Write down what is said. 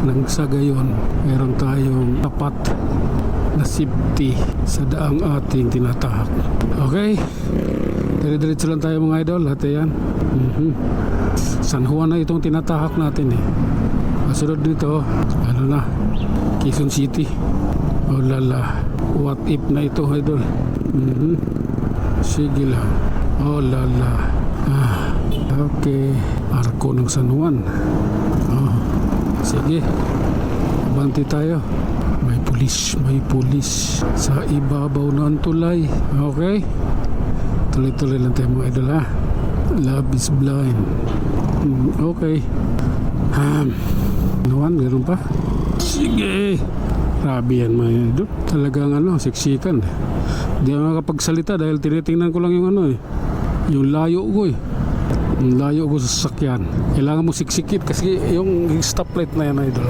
nang sa gayon meron tayong tapat na safety sa daang ating tinatahak. Okay, dire-diretso lang tayo mga idol. Lahat yan San Juan na itong tinatahak natin eh. Kasunod dito ano na, Quezon City. Oh lala, what if na ito idol. Sige lang. Oh lala. Okay, Arco ng San Juan. Sige, banti tayo. May pulis sa ibabaw ng tulay. Okay, tuloy-tuloy lang tayo mga idol ha. Love is blind. Okay. Meron pa? Sige. Grabe yan mga idol. Talagang siksikan. Hindi ako makapagsalita dahil tinitingnan ko lang yung yung layo ko eh. Yung layo ko sa sasakyan. Kailangan mo siksikit kasi yung stoplight na yan idol.